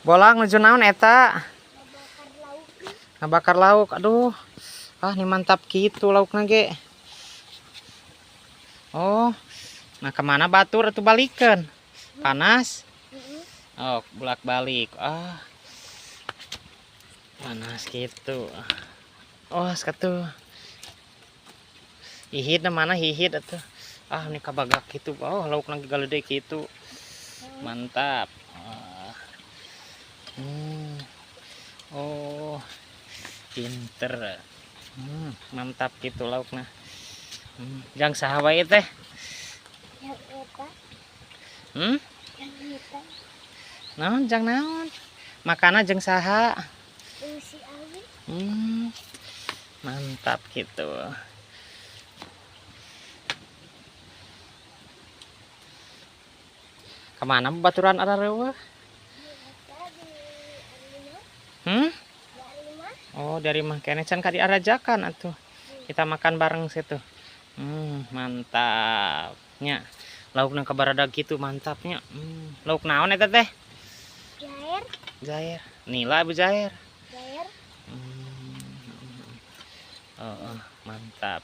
Bolang nuju naon eta? Bakar lauk. Ngabakar lauk. Aduh. Ah, ini mantap gitu laukna ge. Oh. Nah, kemana batur atuh balikeun? Panas? Oh, bolak-balik. Ah. Panas gitu. Oh, sekatu. Hihit na mana hihit atuh. Ah, ini kabagak gitu. Oh, lauk lagi galede gitu. Mantap. Ah. Oh, pinter. Mantap gitu lauknya. Jang saha wae teh? Yang eta. Hmm? Yang eta. Naon jang naon? Makana jeng saha? Si Abi. Mantap gitu. Kemana baturan arareueuh? Hmm? Oh, dari mah kene can ka diarajakan atuh. Kita makan bareng situ. Mantapnya. Laukna kabaradag gitu mantapnya. Lauk naon eta teh? Jair. Jair. Nila Bu Jair. Jair. Oh, mantap.